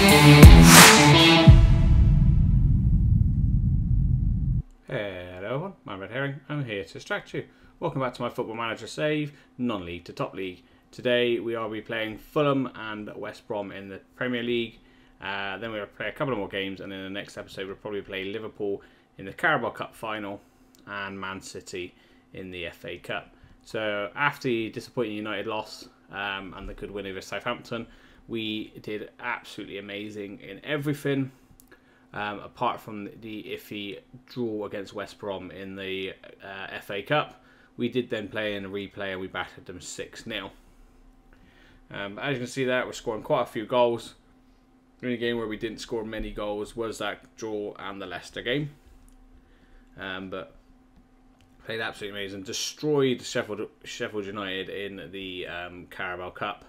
Hello everyone, I'm Red Herring. I'm here to distract you. Welcome back to my Football Manager save, non-league to top league. Today we are playing Fulham and West Brom in the Premier League. Then we'll play a couple of more games, and in the next episode we'll probably play Liverpool in the Carabao Cup final and Man City in the FA Cup. So after the disappointing United loss and the good win over Southampton, we did absolutely amazing in everything. Apart from the iffy draw against West Brom in the FA Cup, we did then play in a replay and we battered them 6-0. As you can see there, we're scoring quite a few goals. The only game where we didn't score many goals was that draw and the Leicester game. But played absolutely amazing. Destroyed Sheffield United in the Carabao Cup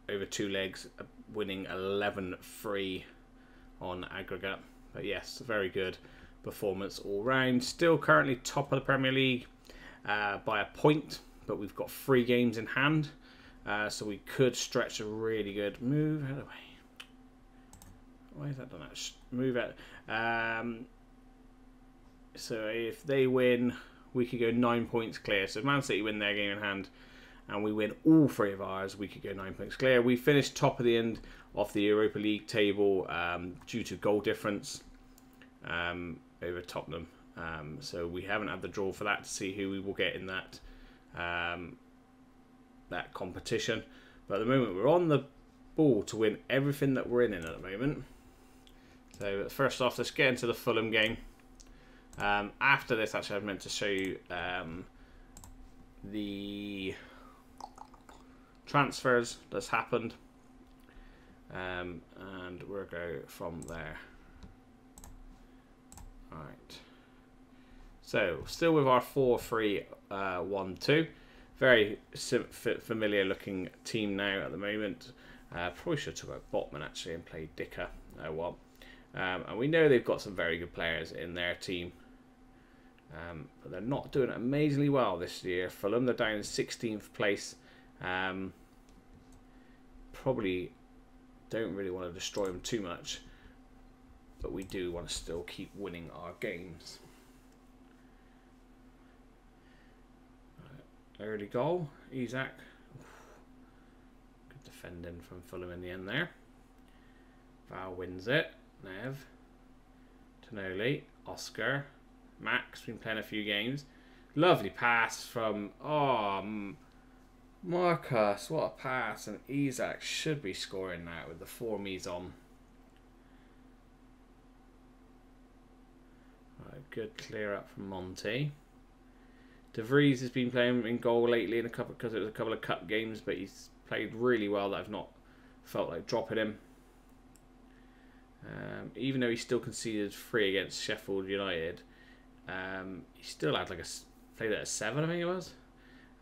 over 2 legs, winning 11-3. On aggregate. But yes, very good performance all round. Still currently top of the Premier League by a point, but we've got 3 games in hand, so we could stretch a really good move. Out of the way. Why is that done that? Move out. So if they win, we could go 9 points clear. So if Man City win their game in hand and we win all 3 of ours, we could go 9 points clear. We finished top of the end of the Europa League table due to goal difference over Tottenham. So we haven't had the draw for that to see who we will get in that that competition. But at the moment we're on the ball to win everything that we're in at the moment. So first off, let's get into the Fulham game. After this, actually, I meant to show you the transfers that's happened. And we'll go from there. Alright. So, still with our 4-3-1-2. Very familiar looking team now at the moment. Probably should have took out Botman actually and played Dicker. Oh well. And we know they've got some very good players in their team. But they're not doing amazingly well this year. Fulham, they're down in 16th place. Probably don't really want to destroy them too much, but we do want to still keep winning our games. Early goal, Isaac. Good defending from Fulham in the end there. Val wins it. Nev, Tonoli, Oscar, Max been playing a few games. Lovely pass from Marcus, what a pass, and Isaac should be scoring now with the form he's on. Right, good clear up from Monty. De Vries has been playing in goal lately in because it was a couple of cup games, but he's played really well that I've not felt like dropping him. Even though he still conceded 3 against Sheffield United, he still had like played at a 7, I think it was.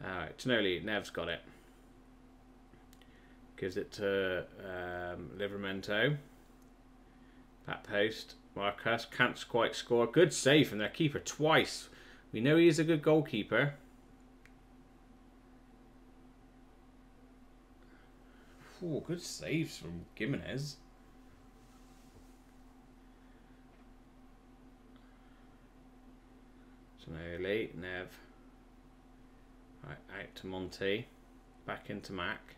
Alright, Tonoli, Nev's got it. Gives it to Livramento. Back post. Marcus can't quite score. Good save from their keeper twice. We know he is a good goalkeeper. Ooh, good saves from Gimenez. Tonoli, Nev. Right, out to Monty, back into Mac.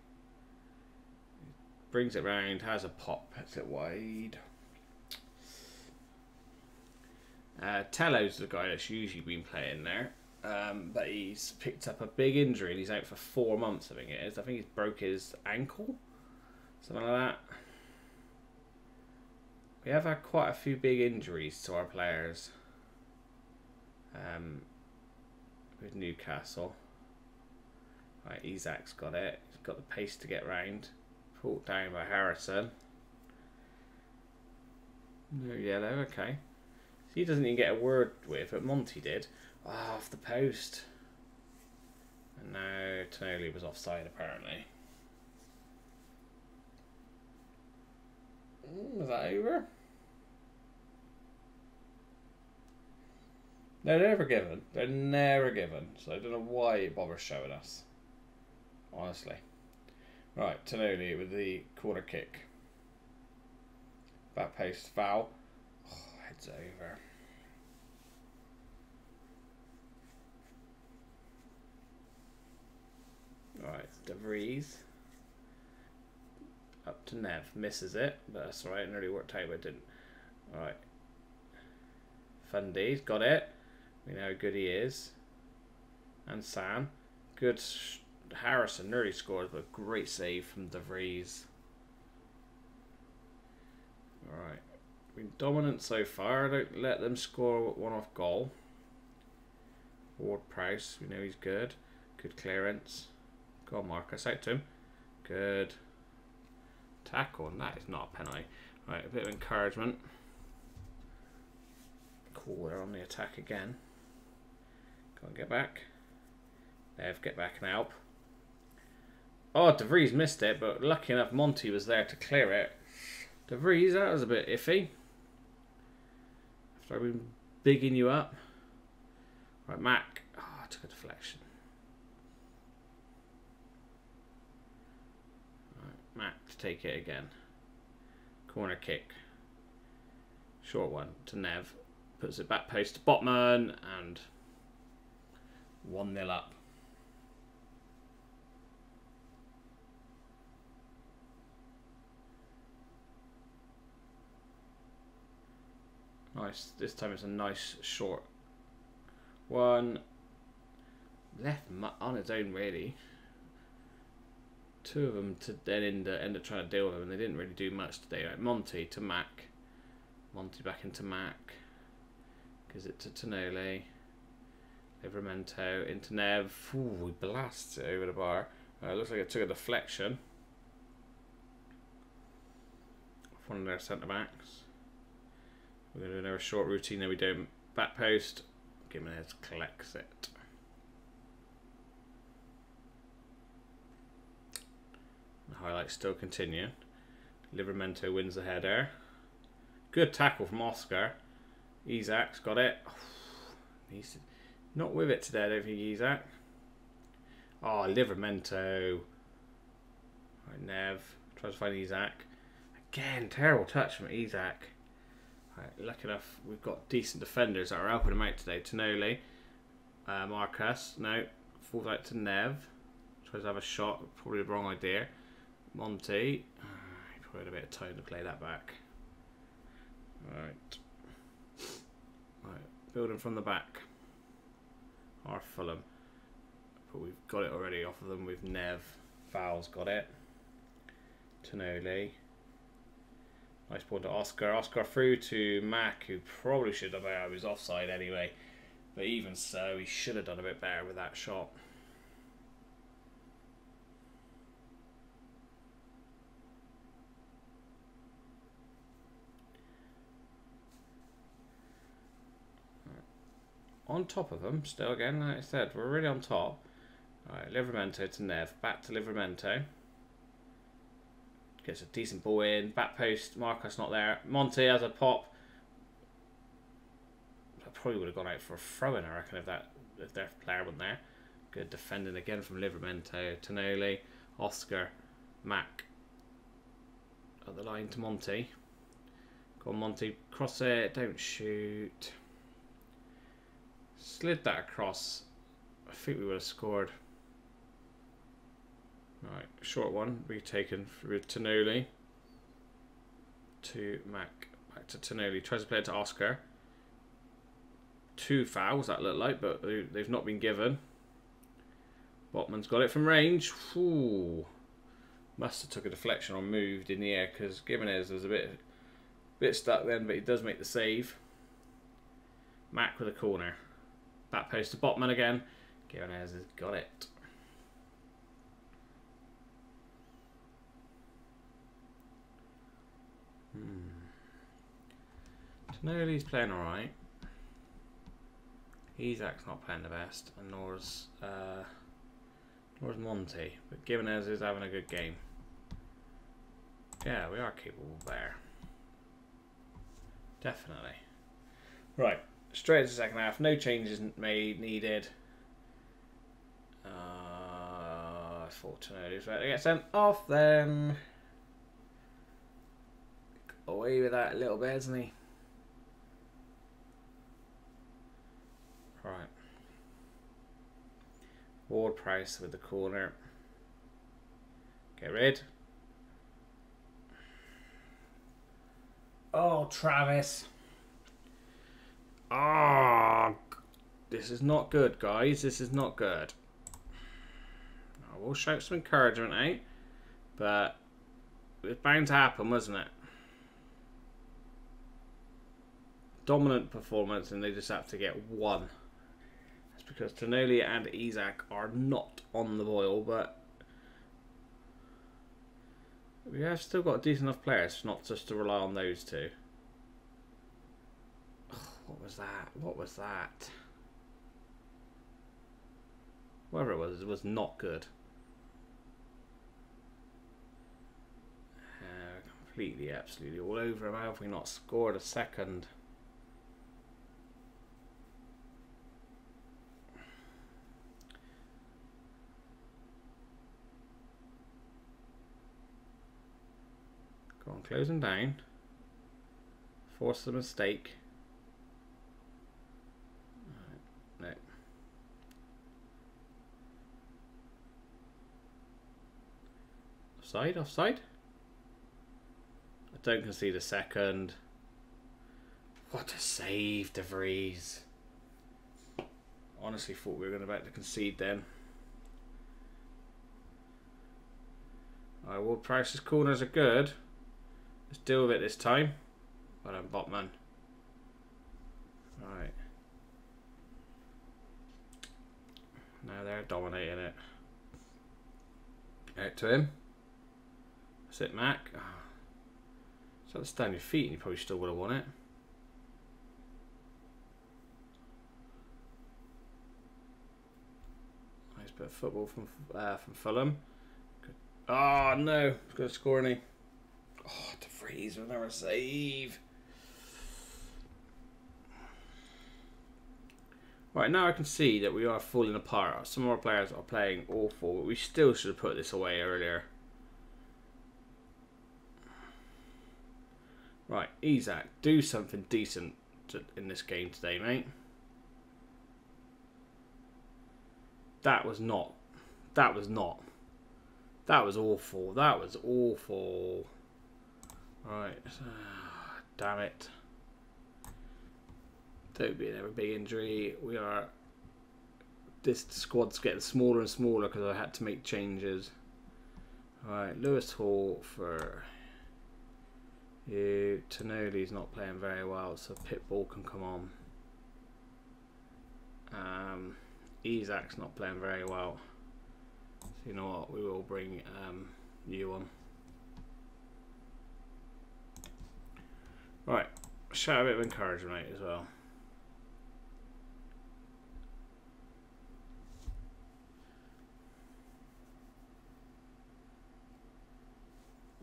Brings it round, has a pop, puts it wide. Tello's the guy that's usually been playing there, but he's picked up a big injury and he's out for 4 months, I think it is. I think he's broke his ankle, something like that. We have had quite a few big injuries to our players with Newcastle. Right, Isaac's got it. He's got the pace to get round. Pulled down by Harrison. No yellow, okay. He doesn't even get a word with, but Monty did. Oh, off the post. And now Tonoli was offside apparently. Was that over? No, they're never given. They're never given. So I don't know why it bothers showing us. Honestly. Right, Tonoli with the corner kick. Back post foul. Oh, heads over. Alright, De Vries. Up to Nev. Misses it, but that's alright. It nearly worked out, but it didn't. Alright. Fundy's got it. We know how good he is. And Sam. Good. Harrison nearly scored, but great save from De Vries. Alright. Been dominant so far. Don't let them score one off goal. Ward-Prowse. We know he's good. Good clearance. Go on, Marcus. Out to him. Good. Tackle, and that is not a penalty. Right, a bit of encouragement. Cool, they're on the attack again. Go and get back. Nev, get back and help. Oh, De Vries missed it, but lucky enough Monty was there to clear it. De Vries, that was a bit iffy. After I've been bigging you up. Right, Mac. Oh, I took a deflection. Mac to take it again. Corner kick. Short one to Nev. Puts it back post to Botman and 1-0 up. Nice. This time it's a nice short one. Left on its own really. Two of them to then end up trying to deal with him, and they didn't really do much today. Right, Monty to Mac. Monty back into Mac. Gives it to Tonoli. Livramento into Nev. Ooh, he blasts it over the bar. Looks like it took a deflection. One of their centre backs. We're going to do another short routine. Then we do back post. Gimenez collects it. The highlights still continue. Livramento wins the header. Good tackle from Oscar. Isaac's got it. He's not with it today, I don't think, Isaac. Oh, Livramento. Right, Nev. Tries to find Isaac. Again, terrible touch from Isaac. Right, lucky enough, we've got decent defenders that are helping him out today. Tonoli. Marcus. No. Falls out to Nev. Tries to have a shot. Probably the wrong idea. Monty. He probably had a bit of time to play that back. Right. Right. Building from the back. Our Fulham. But we've got it already off of them with Nev. Fowles got it. Tonoli. Nice ball to Oscar. Oscar through to Mac, who probably should have out. He was offside anyway. But even so, he should have done a bit better with that shot. On top of them, still again, like I said, we're really on top. Alright, Livramento to Nev. Back to Livramento. Gets a decent ball in. Back post. Marcus not there. Monty has a pop. I probably would have gone out for a throw-in, I reckon, if their player wasn't there. Good defending again from Livramento. Tonoli. Oscar. Mac. At the line to Monty. Go on, Monty. Cross it. Don't shoot. Slid that across. I think we would have scored. Right, short one. Retaken with Tonoli. To Mac. Back to Tonoli. Tries to play it to Oscar. 2 fouls that look like, but they've not been given. Botman's got it from range. Ooh. Must have took a deflection or moved in the air, because Gimenez was a bit stuck then, but he does make the save. Mac with a corner. Back post to Botman again. Gimenez has got it. Tonoli's playing alright. Isaac's not playing the best, and nor's Monty. But Gimenez is having a good game. Yeah, we are capable there. Definitely. Right. Straight into the second half, no changes needed. I thought Tonoli was about to get sent off then. away with that a little bit, hasn't he? Right. Ward-Prowse with the corner. Get rid. Oh, Travis. Oh, this is not good, guys. This is not good. I will shout some encouragement out, but it was bound to happen, wasn't it? Dominant performance, and they just have to get one. That's because Tonoli and Isaac are not on the boil, but we have still got decent enough players, not just to rely on those two. Oh, what was that? What was that? Whatever it was not good. Completely, absolutely all over him. How have we not scored a second? Go on, close him down. Force the mistake. No. Offside, offside. I don't concede a second. What a save, De Vries. Honestly thought we were about to concede then. Alright, well, Price's corners are good. Let's deal with it this time. Well done, Botman. Right. Now they're dominating it. Out to him. That's it, Mac. Oh. So let's stand your feet and you probably still would have won it. Nice bit of football from Fulham. Good. Oh no, going to score any. Oh, De Vries with another save. Right, now I can see that we are falling apart. Some of our players are playing awful, but we still should have put this away earlier. Right, Isaac, do something decent in this game today, mate. That was not. That was not. That was awful. That was awful. Right. Damn it. Don't be another big injury. We are. This squad's getting smaller and smaller because I had to make changes. Alright, Lewis Hall for you. Tonoli's not playing very well, so Pitbull can come on. Isaac's not playing very well. So you know what? We will bring you on. Right, shout a bit of encouragement as well.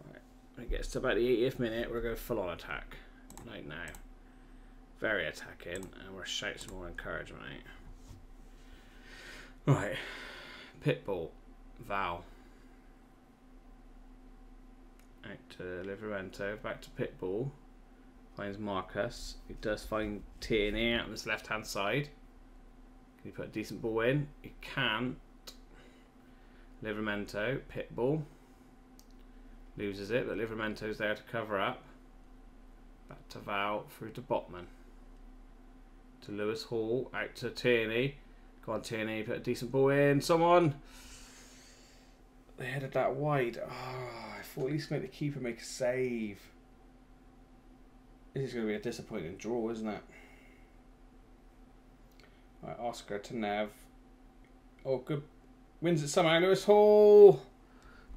Right, when it gets to about the 80th minute, we're going full on attack. Right now, very attacking, and we're shouting some more encouragement. Right, Pitbull, Val, out to Livramento, back to Pitbull. Finds Marcus. He does find Tierney out on his left hand side. Can he put a decent ball in? He can't. Livramento, Pitbull. Loses it, but Livramento's there to cover up. Back to Val, through to Botman. To Lewis Hall, out to Tierney. Go on, Tierney, put a decent ball in. Someone! They headed that wide. Oh, I thought at least make the keeper make a save. This is going to be a disappointing draw, isn't it? Right, Oscar to Nev. Oh, good. Wins it somehow. Lewis Hall.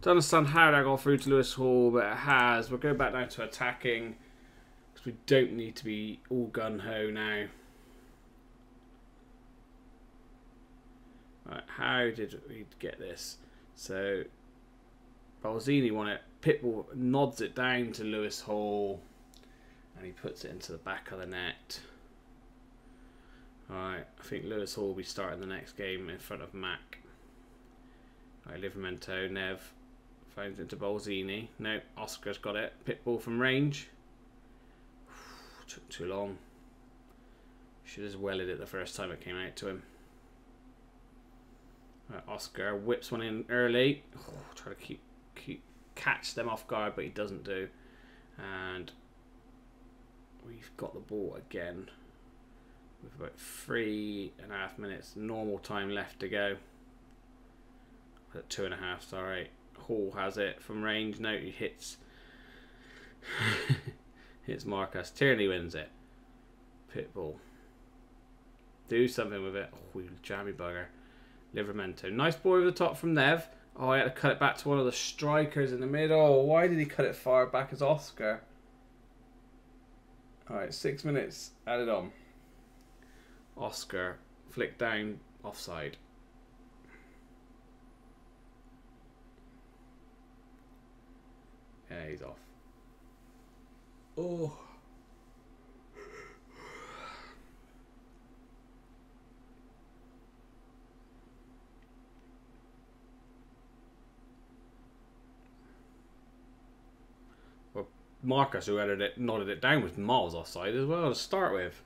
Don't understand how that got through to Lewis Hall, but it has. We'll go back down to attacking because we don't need to be all gun-ho now. Right, how did we get this? So, Balzini won it. Pitbull nods it down to Lewis Hall. And he puts it into the back of the net. Alright, I think Lewis Hall will be starting the next game in front of Mac. Alright, Livramento, Nev finds it into Balzini. No, Oscar's got it. Pitbull from range. took too long. Should have wellied it the first time it came out to him. Right, Oscar whips one in early. Try to catch them off guard, but he doesn't do. And we've got the ball again. With about 3.5 minutes normal time left to go. 2.5, sorry. Hall has it from range. No, he hits. Hits Marcus. Tierney wins it. Pitbull. Do something with it. Oh, you jammy bugger. Livramento. Nice ball over the top from Nev. Oh, I had to cut it back to one of the strikers in the middle. Why did he cut it far back as Oscar? Alright, 6 minutes added on. Oscar. Flick down. Offside. Yeah, he's off. Oh. Well, Marcus, who nodded it down, was miles offside as well to start with.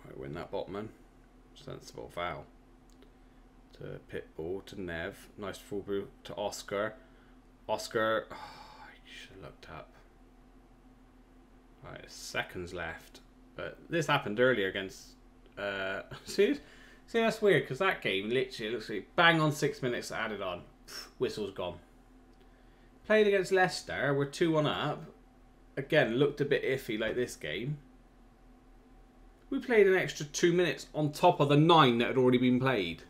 Right, win that botman. Sensible foul. To Pitbull, to Nev. Nice full boot to Oscar. Oscar, oh, I should have looked up. Right, seconds left. But this happened earlier against... see, that's weird, because that game literally looks like bang on 6 minutes added on. Pff, whistle's gone. Played against Leicester, we're 2-1 up. Again, looked a bit iffy like this game. We played an extra 2 minutes on top of the 9 that had already been played.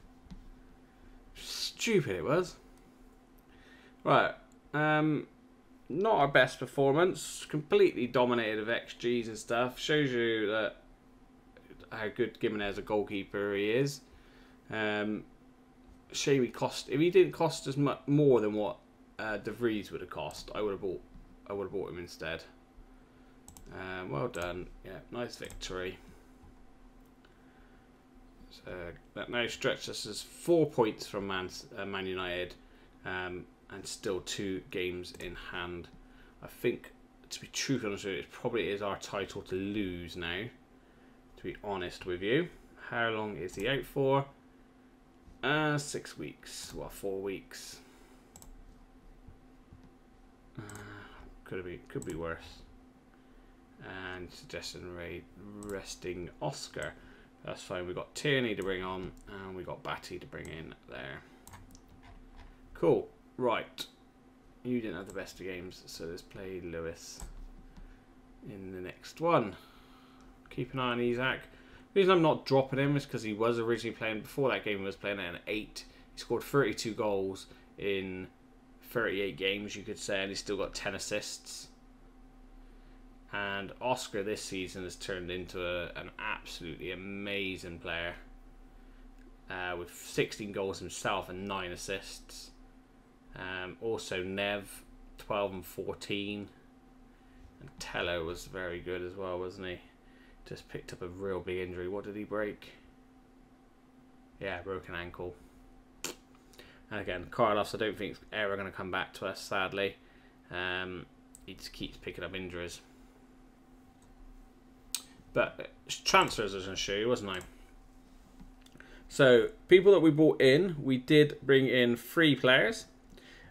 Stupid it was. Right. Not our best performance. Completely dominated of XGs and stuff. Shows you that how good Gimenez as a goalkeeper he is. Shame he cost. If he didn't cost us much more than what De Vries would have cost, I would have bought him instead. Well done. Yeah, nice victory. So that now stretches us as 4 points from Man United, and still 2 games in hand. I think, to be truthful honest with you, it probably is our title to lose now. To be honest with you, how long is he out for? 6 weeks. Well, 4 weeks. Could be worse. And suggesting resting Oscar. That's fine. We've got Tierney to bring on, and we've got Batty to bring in there. Cool. Right. You didn't have the best of games, so let's play Lewis in the next one. Keep an eye on Isaac. The reason I'm not dropping him is because he was originally playing, before that game he was playing at an 8. He scored 32 goals in 38 games, you could say, and he's still got 10 assists. And Oscar this season has turned into an absolutely amazing player, with 16 goals himself and 9 assists. Also Nev, 12 and 14. And Tello was very good as well, wasn't he? Just picked up a real big injury. What did he break? Yeah, broken ankle. And again, Carlos I don't think is ever going to come back to us, sadly. He just keeps picking up injuries. But transfers I was going to show you, wasn't I? So, people that we brought in, we did bring in 3 players.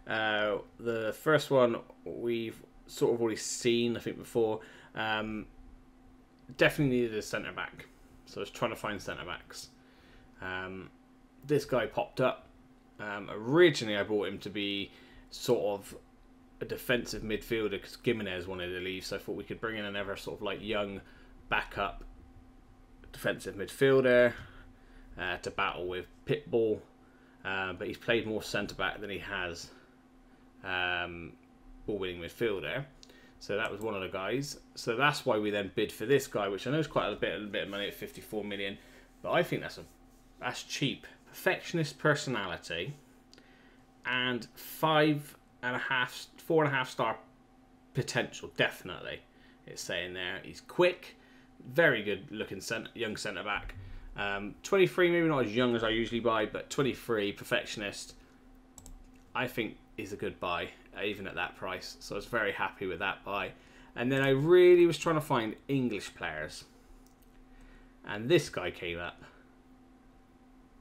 The first one we've sort of already seen, I think, before. Definitely needed a centre-back. So I was trying to find centre-backs. This guy popped up. Originally I bought him to be sort of a defensive midfielder because Gimenez wanted to leave. So I thought we could bring in another sort of like young backup defensive midfielder to battle with Pitbull. But he's played more centre-back than he has ball-winning midfielder. So that was one of the guys. So that's why we then bid for this guy, which I know is quite a bit of money at 54 million. But I think that's cheap. Perfectionist personality and 4.5 star potential, definitely. It's saying there. He's quick, very good looking young centre back. 23, maybe not as young as I usually buy, but 23, perfectionist. I think is a good buy, even at that price. So I was very happy with that buy. And then I really was trying to find English players. And this guy came up.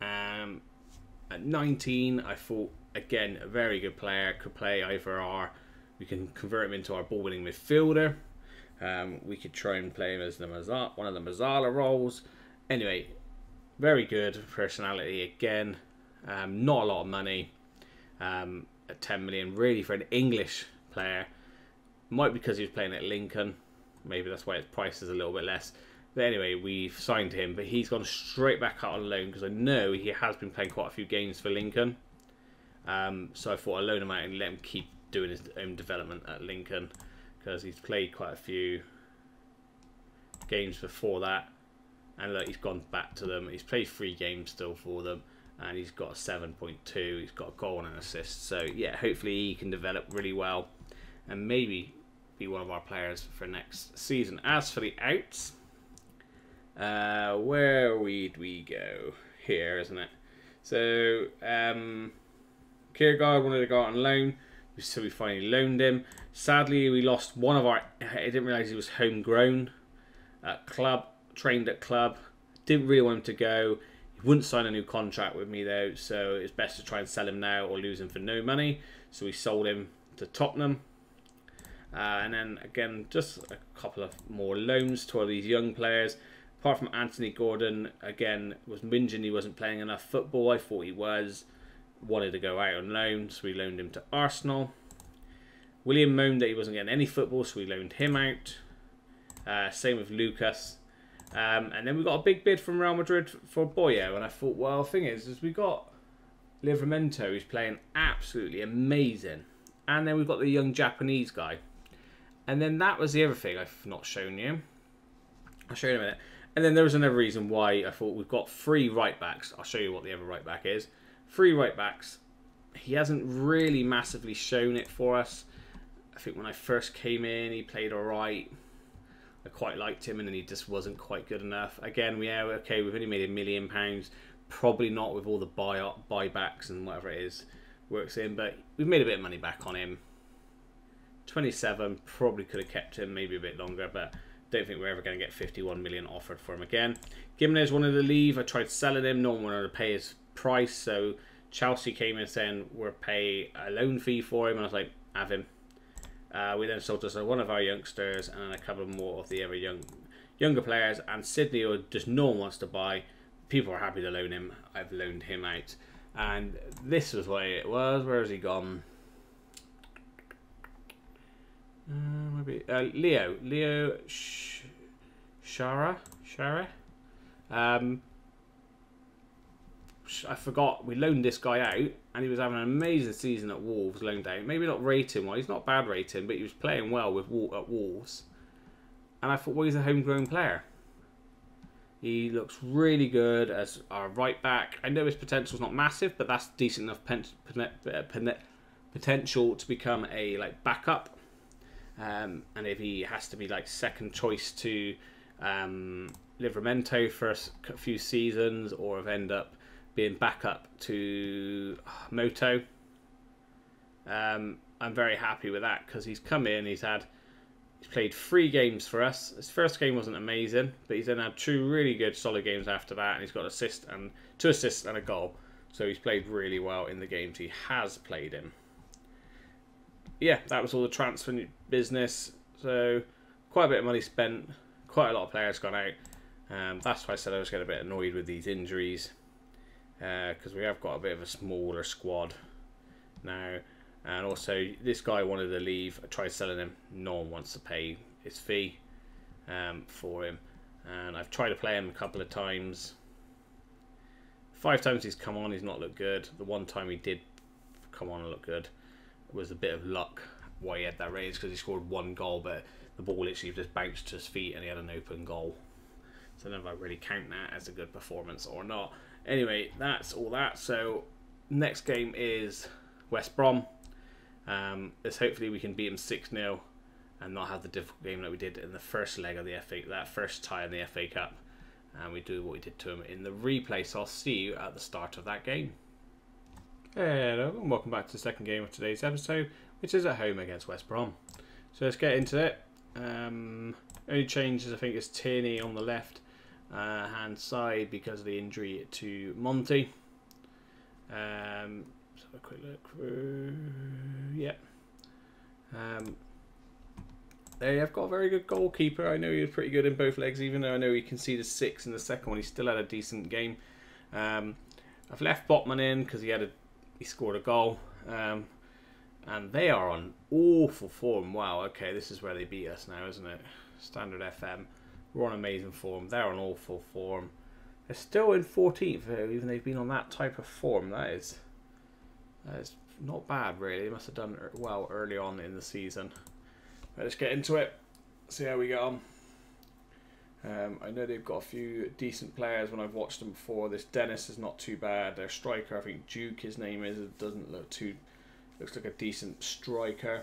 At 19, I thought, again, a very good player. Could play either we can convert him into our ball-winning midfielder. We could try and play him as one of the Mazzala roles. Anyway, very good personality again. Not a lot of money. At 10 million, really, for an English player. Might be because he was playing at Lincoln. Maybe that's why his price is a little bit less. But anyway, we've signed him, but he's gone straight back out on loan because I know he has been playing quite a few games for Lincoln. So I thought I'd loan him out and let him keep doing his own development at Lincoln because he's played quite a few games before that. And look, he's gone back to them. He's played 3 games still for them. And he's got a 7.2. He's got a goal and an assist. So yeah, hopefully he can develop really well and maybe be one of our players for next season. As for the outs, where would we go? Here, isn't it? So Kierkegaard wanted to go out on loan, so we finally loaned him. Sadly, we lost one of our. I didn't realise he was homegrown at club, trained at club. Didn't really want him to go. He wouldn't sign a new contract with me though, so it's best to try and sell him now or lose him for no money. So we sold him to Tottenham. And then again, just a couple of more loans to all these young players. Apart from Anthony Gordon, again, was whinging he wasn't playing enough football. I thought he was. Wanted to go out on loan, so we loaned him to Arsenal. William moaned that he wasn't getting any football, so we loaned him out. Same with Lucas. And then we got a big bid from Real Madrid for Boyo. And I thought, well, the thing is we got Livramento, who's playing absolutely amazing. And then we've got the young Japanese guy. And then that was the other thing I've not shown you. I'll show you in a minute. And then there was another reason why I thought we've got 3 right backs. I'll show you what the other right back is. 3 right backs. He hasn't really massively shown it for us. I think when I first came in, he played alright. I quite liked him, and then he just wasn't quite good enough. Again, we've only made £1 million. Probably not with all the buybacks and whatever it is works in, but we've made a bit of money back on him. 27, probably could have kept him maybe a bit longer, but don't think we're ever going to get 51 million offered for him again. Gimenez wanted to leave. I tried selling him. No one wanted to pay his price, so Chelsea came in saying we'll pay a loan fee for him, and I was like, have him. We then sold us one of our youngsters and a couple more of the other younger players, and Sydney, or just no one wants to buy. People are happy to loan him. I've loaned him out, and this was what it was. Where has he gone? Maybe Leo Shara. I forgot we loaned this guy out, and he was having an amazing season at Wolves. Loaned out, maybe not rating wise, he's not bad rating, but he was playing well with at Wolves. And I thought, well, he's a homegrown player. He looks really good as our right back. I know his potential's not massive, but that's decent enough potential to become a backup. And if he has to be second choice to Livramento for a few seasons, or if end up being backup to Moto, I'm very happy with that, because he's come in, he's played 3 games for us. His first game wasn't amazing, but he's then had 2 really good solid games after that, and he's got 2 assists and a goal. So he's played really well in the games he has played in. Yeah, that was all the transfer business. So quite a bit of money spent, quite a lot of players gone out. That's why I said I was getting a bit annoyed with these injuries, because we have got a bit of a smaller squad now. And also, this guy wanted to leave. I tried selling him. No one wants to pay his fee for him. And I've tried to play him a couple of times. 5 times he's come on, he's not looked good. The one time he did come on and look good, it was a bit of luck why he had that raise, because he scored 1 goal, but the ball literally just bounced to his feet and he had an open goal. So I don't know if I really count that as a good performance or not. Anyway, that's all that. So next game is West Brom. Hopefully we can beat them 6-0 and not have the difficult game that we did in the first leg of the FA, that first tie in the FA Cup, and we do what we did to them in the replay. So I'll see you at the start of that game. Hello and welcome back to the second game of today's episode, which is at home against West Brom. So let's get into it. Only changes I think is Tierney on the left hand side because of the injury to Monty. Let's have a quick look through. Yeah. They have got a very good goalkeeper. I know he was pretty good in both legs, even though I know he conceded 6 in the second one. He still had a decent game. I've left Botman in because he scored a goal. And they are on awful form. Wow, okay, this is where they beat us now, isn't it? Standard FM. We're on amazing form. They're on awful form. They're still in 14th, even they've been on that type of form. That is not bad, really. They must have done well early on in the season. Right, let's get into it. See how we get on. I know they've got a few decent players when I've watched them before. This Dennis is not too bad. Their striker, I think Duke, his name is. It doesn't look too... Looks like a decent striker.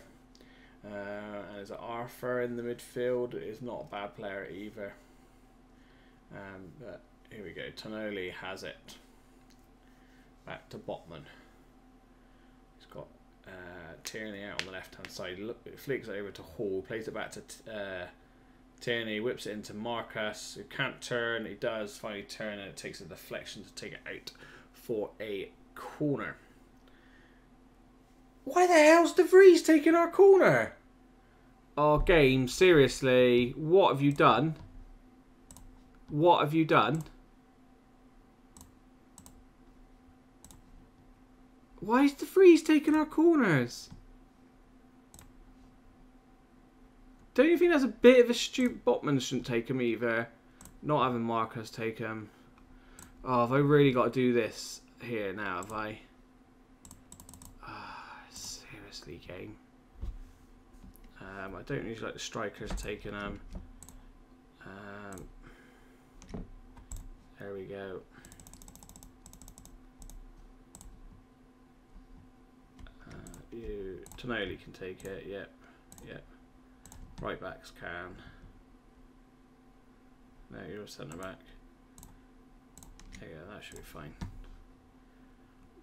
And there's Arthur in the midfield. Is not a bad player either. But here we go. Tonoli has it. Back to Botman. He's got Tierney out on the left hand side. Look, it flicks it over to Hall. Plays it back to Tierney. Whips it into Marcus. Who can't turn. He does finally turn, and it takes a deflection to take it out for a corner. Why the hell's De Vries taking our corner? Oh, game, seriously. What have you done? What have you done? Why is De Vries taking our corners? Don't you think that's a bit of a stupid... Botman shouldn't take them either. Not having Marcus take them. Oh, have I really got to do this here now, have I? Seriously, game. I don't usually like the strikers taking them. There we go. Tonoli can take it. Yep. Yep. Right backs can. No, you're a centre back. There you go, that should be fine.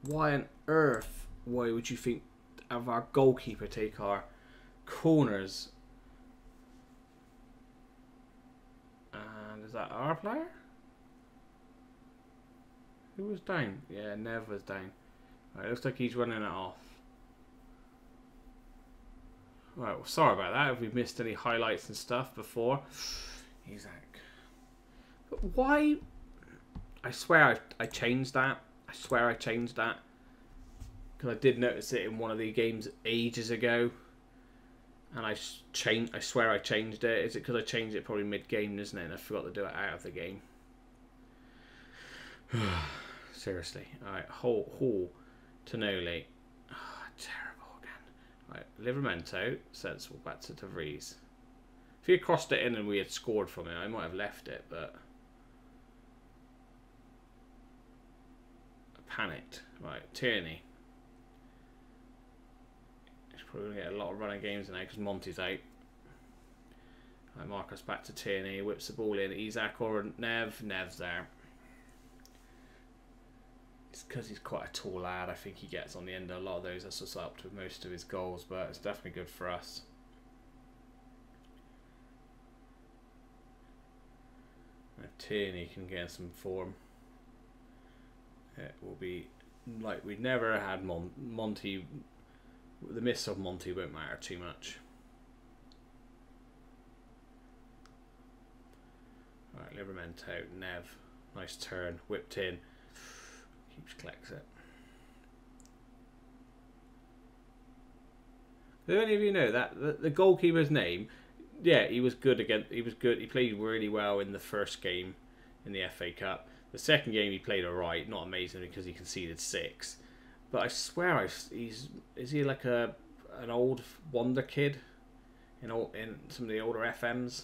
Why on earth? Why would you think of our goalkeeper take our corners? And is that our player? Who was down? Yeah, Nev was down. Right, looks like he's running it off. Right, well, sorry about that if we've missed any highlights and stuff before. Isaac. But why? I swear I changed that. I swear I changed that. Because I did notice it in one of the games ages ago. And I swear I changed it. Is it because I changed it probably mid-game, isn't it? And I forgot to do it out of the game. Seriously. Alright, Hall. Tonoli. Oh, terrible again. Right, Livramento. Sensible back to De Vries. If he had crossed it in and we had scored from it, I might have left it, but... I panicked. Right, Tierney. He's probably going to get a lot of running games now because Monty's out. Right, Marcus back to Tierney. Whips the ball in. Isaac or Nev. Nev's there. It's because he's quite a tall lad. I think he gets on the end of a lot of those. That's what's helped with most of his goals, but it's definitely good for us. If Tierney can get some form, it will be like we've never had Monty. The miss of Monty won't matter too much. Alright, Livramento, Nev. Nice turn. Whipped in. Keeps collects it. Do any of you know that the goalkeeper's name? Yeah, he was good again. He was good. He played really well in the first game in the FA Cup. The second game he played alright, not amazing because he conceded 6. But I swear is he like an old wonder kid in some of the older FMs?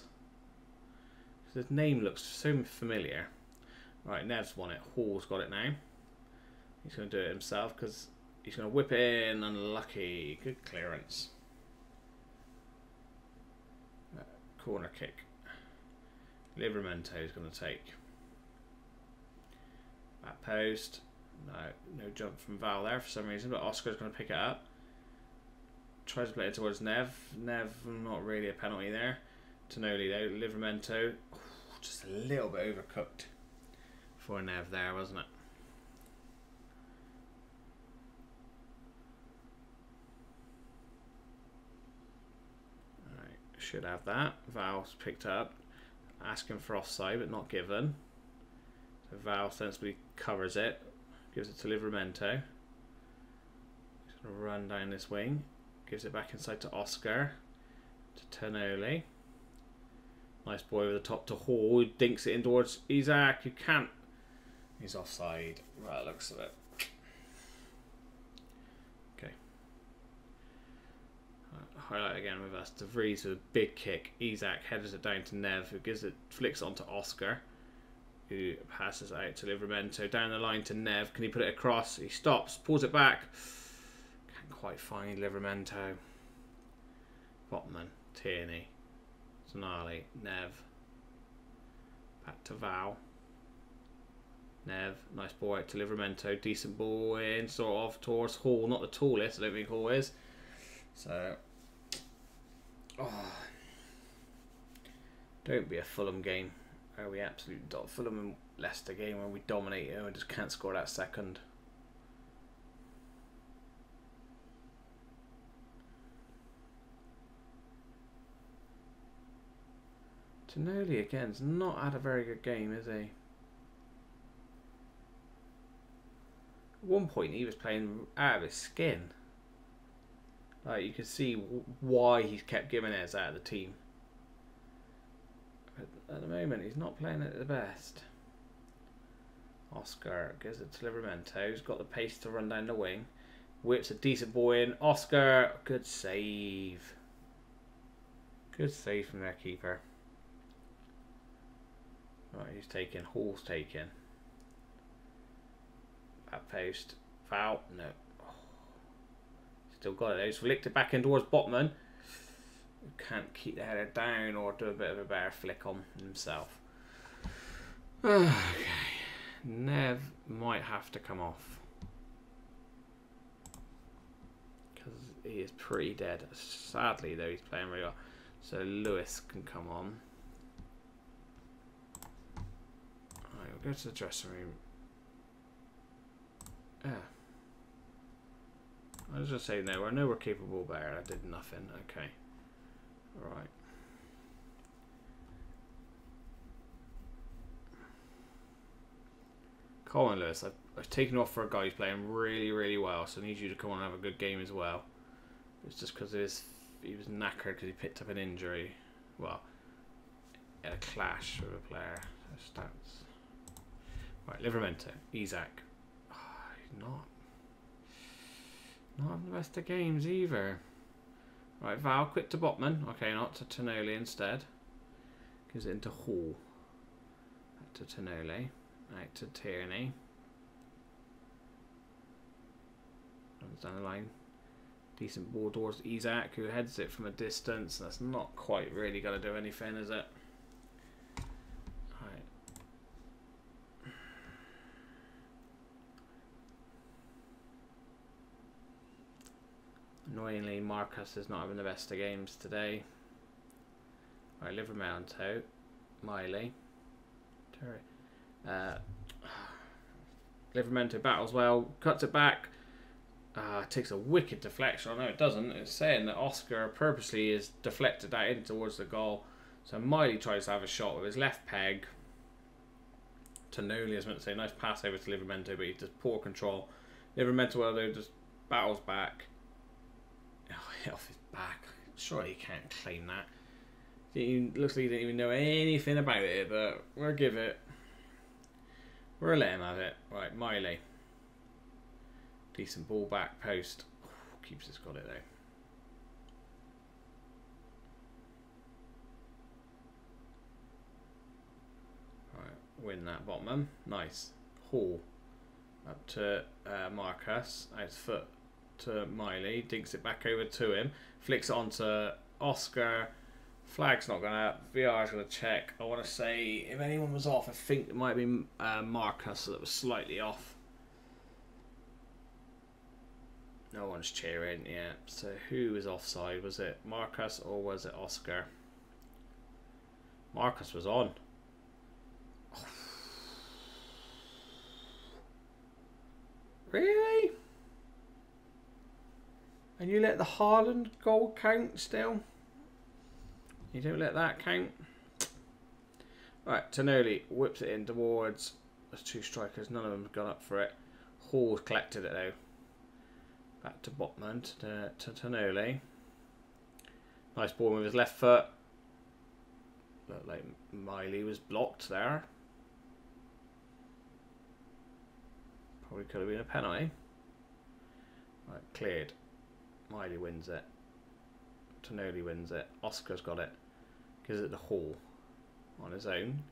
His name looks so familiar. Right, Nev's won it. Hall's got it now. He's going to do it himself because he's going to whip it in. Unlucky. Good clearance. Corner kick. Livramento is going to take. Back post. No jump from Val there for some reason, but Oscar's going to pick it up. Tries to play it towards Nev. Nev, not really a penalty there. Tonoli though, Livramento. Just a little bit overcooked for Nev there, wasn't it? Alright, should have that. Val's picked up. Asking for offside, but not given. So Val sensibly covers it. Gives it to Livramento. He's going to run down this wing. Gives it back inside to Oscar. To Tonoli. Nice boy over the top to Hall. He dinks it in towards Isaac. You can't. He's offside. Right, looks of it. Okay. Highlight again with us. De Vries with a big kick. Isaac headers it down to Nev, who gives it, flicks it onto Oscar, who passes out to Livramento. Down the line to Nev. Can he put it across? He stops, pulls it back. Can't quite find Livramento. Botman, Tierney, Sonali, Nev. Back to Val. Nev, nice ball out to Livramento. Decent ball in, sort of towards Hall. Not the tallest, I don't think Hall is. So, don't be a Fulham game. Where we absolutely Fulham and Leicester game where we dominate it and just can't score that second. Tonoli again's not had a very good game, is he? At one point he was playing out of his skin. Like, you could see why he's kept Gimenez out of the team. But at the moment he's not playing at the best. Oscar gives it to Livramento, who's got the pace to run down the wing. Whips a decent ball in. Oscar, good save. Good save from their keeper. Right, who's taken? Hall's taken. Back post. Foul. No. Still got it though. He's flicked it back in towards Botman. Can't keep the header down or do a bit of a better flick on himself. Okay. Nev might have to come off. Because he is pretty dead. Sadly though, he's playing really well. So Lewis can come on. Alright, we'll go to the dressing room. Yeah. I was just saying no, I know we're capable better. I did nothing. Okay. Alright. Colin Lewis, I've taken off for a guy who's playing really, really well, so I need you to come on and have a good game as well. It's just because he was knackered because he picked up an injury. Well, a clash with a player. So stats. Right, Livramento, Isaac. Oh, he's not having the best of games either. Right, Val, quick to Botman. Okay, not to Tonoli instead. Gives it into Hall. Back to Tonoli. Out to Tierney. Runs down the line. Decent ball towards Isaac, who heads it from a distance. That's not quite really going to do anything, is it? Right. Annoyingly, Marcus is not having the best of games today. Right, Livramento, Miley, Livramento battles well, cuts it back, takes a wicked deflection. No, it doesn't. It's saying that Oscar purposely is deflected that in towards the goal. So Miley tries to have a shot with his left peg. Tonoli, I was meant to say, nice pass over to Livramento, but he does poor control. Livramento, well, though, just battles back. Oh, off his back. Surely he can't claim that. Looks like he didn't even know anything about it, but we'll give it. We'll let him have it. Right, Miley. Decent ball back post. Keeps has got it though. Right, win that Botman. Nice. Hall. Up to Marcus. Out foot to Miley. Dinks it back over to him. Flicks it onto Oscar. Flag's not going to... VR's going to check. I want to say, if anyone was off, I think it might be Marcus that was slightly off. No one's cheering yet. So who was offside? Was it Marcus or was it Oscar? Marcus was on. Really? And you let the Haaland goal count still? You don't let that count? Right, Tonoli whips it in towards the two strikers. None of them have gone up for it. Hall's collected it though. Back to Botman, to Tonoli. Nice ball with his left foot. Looked like Miley was blocked there. Probably could have been a penalty. Right, cleared. Miley wins it. Tonoli wins it. Oscar's got it. Gives it to Hall on his own.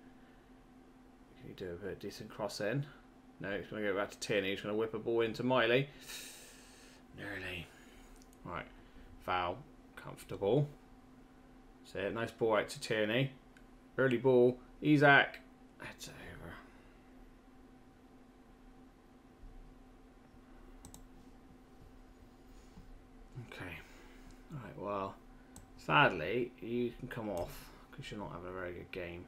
Can you do a bit decent cross in? No, he's going to go back to Tierney. He's going to whip a ball into Miley. Nearly. Right. Foul. Comfortable. That's it. Nice ball out to Tierney. Early ball. Isaac. It's over. Okay. Alright, well, sadly, you can come off because you're not having a very good game.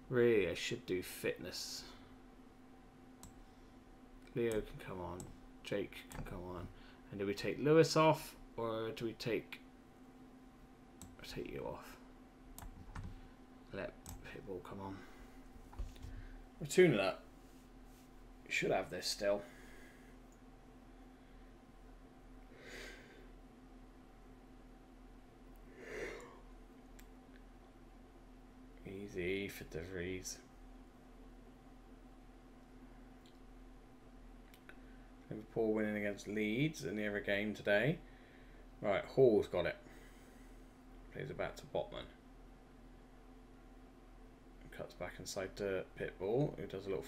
Really, I should do fitness. Leo can come on. Jake can come on. And do we take Lewis off or do we take you off? Let Pitbull come on. We're tuning up. We should have this still. Easy for the freeze. Liverpool winning against Leeds in the other game today. Right, Hall's got it. Plays it back to Botman. Cuts back inside to Pitbull, who does a little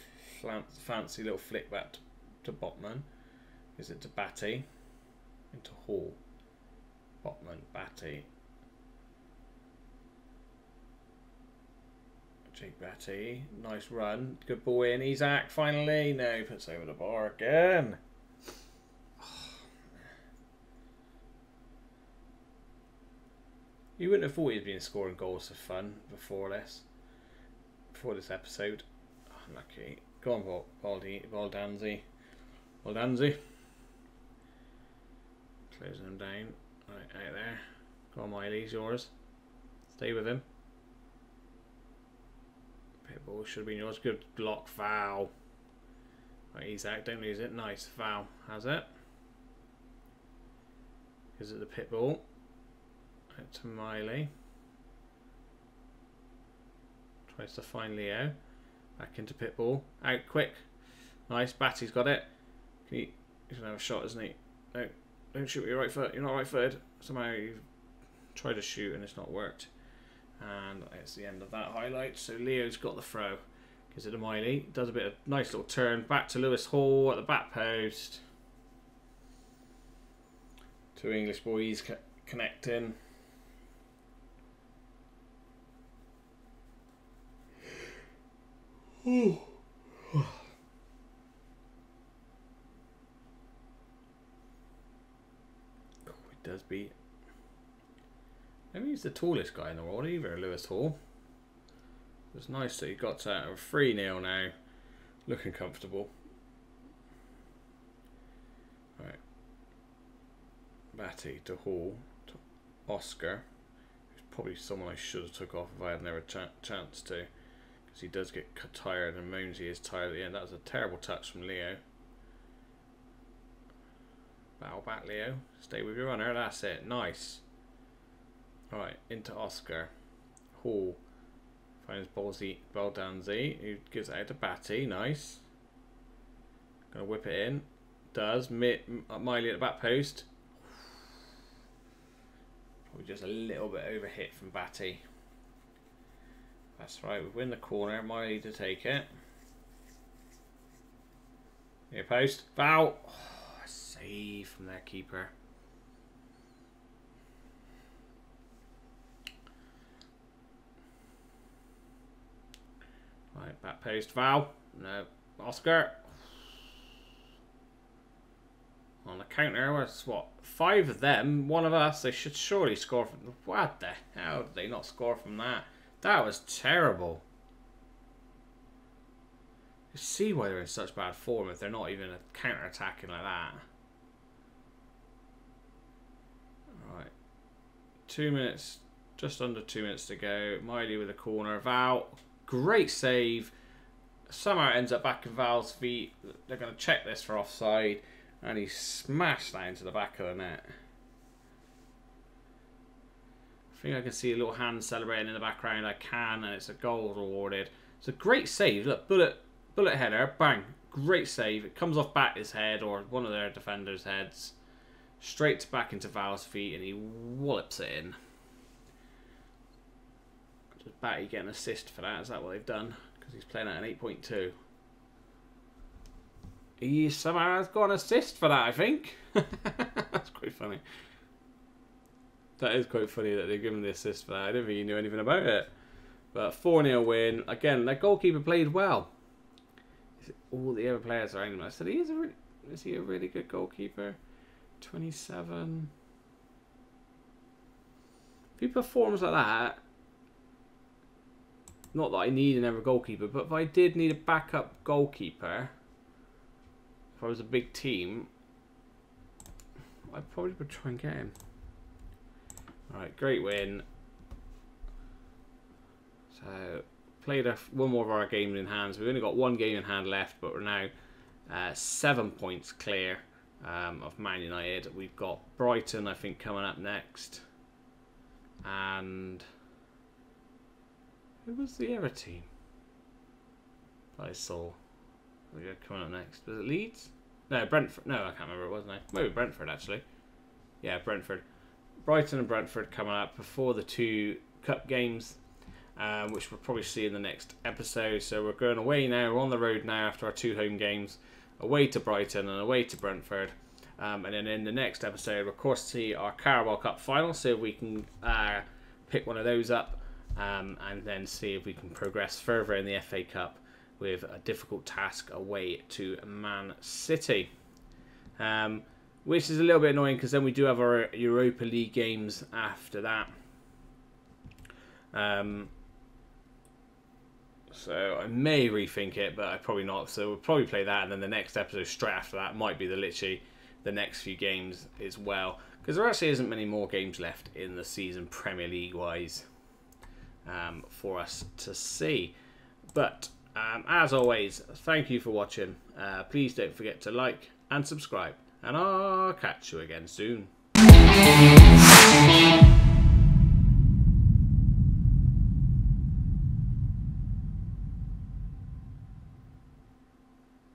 fancy little flick back to Botman. Gives it to Batty. Into Hall. Botman, Batty. Jake Batty, nice run, good ball in. Isaac finally, no, puts over the bar again. You wouldn't have thought he'd been scoring goals for fun before this episode. Unlucky. Go on, Baldanzi. Closing him down. Right, out there. Go on, Miley's yours. Stay with him. Pitbull should have been yours. Good block, foul. Right, Isaac, don't lose it. Nice, foul. Has it? Gives it the Pitbull. Out to Miley. Tries to find Leo. Back into Pitbull. Out quick. Nice, Batty's got it. He's going to have a shot, isn't he? No, don't shoot with your right foot. You're not right footed. Somehow you've tried to shoot and it's not worked. And it's the end of that highlight. So Leo's got the throw. Gives it to Miley. Does a bit of nice little turn. Back to Lewis Hall at the back post. Two English boys connecting. It does beat. Maybe he's the tallest guy in the world either, Lewis Hall. It's nice that he got to 3-0 now. Looking comfortable. Right. Batty to Hall. To Oscar. Who's probably someone I should have took off if I had never chance to. Because he does get tired and moans he is tired at the end. That was a terrible touch from Leo. Bow back, Leo. Stay with your runner. That's it. Nice. Alright, into Oscar. Hall finds Baldanzi, who gives it out to Batty. Nice. Gonna whip it in. Does. Miley at the back post. Probably just a little bit overhit from Batty. That's right, we win the corner. Miley to take it. Near post. Foul. Oh, save from their keeper. Right, back post, foul. No, Oscar. on the counter. Was what, 5 of them, 1 of us. They should surely score from. What the hell did they not score from that? That was terrible. You see why they're in such bad form if they're not even counter attacking like that. Right, 2 minutes, just under 2 minutes to go. Miley with a corner. Val, great save. Somehow it ends up back in Val's feet. They're going to check this for offside. And he smashed that into the back of the net. I think I can see a little hand celebrating in the background. I can, and it's a goal rewarded. It's a great save. Look, bullet header, bang. Great save. It comes off Batty's head or one of their defenders' heads. Straight back into Val's feet, and he wallops it in. Does Batty get an assist for that? Is that what they've done? Because he's playing at an 8.2. He somehow has got an assist for that, I think. That's quite funny. That is quite funny that they've given the assist for that. I didn't think he knew anything about it. But 4-0 win. Again, that goalkeeper played well. All the other players around him. I said, is he a really good goalkeeper? 27. If he performs like that, not that I need another goalkeeper, but if I did need a backup goalkeeper, if I was a big team, I probably would try and get him. Alright, great win. So, played one more of our games in hand. So we've only got 1 game in hand left, but we're now 7 points clear of Man United. We've got Brighton, I think, coming up next. And who was the other team I saw? Coming up next. Was it Leeds? No, Brentford. No, I can't remember. It wasn't. Maybe Brentford, actually. Yeah, Brentford. Brighton and Brentford coming up before the 2 cup games, which we'll probably see in the next episode. So we're going away now. We're on the road now after our 2 home games. Away to Brighton and away to Brentford. And then in the next episode, we'll of course see our Carabao Cup final. So if we can pick one of those up and then see if we can progress further in the FA Cup with a difficult task away to Man City. Which is a little bit annoying because then we do have our Europa League games after that. So I may rethink it, but I probably not. So we'll probably play that, and then the next episode straight after that might be literally the next few games as well. Because there actually isn't many more games left in the season Premier League wise for us to see. But as always, thank you for watching. Please don't forget to like and subscribe. And I'll catch you again soon.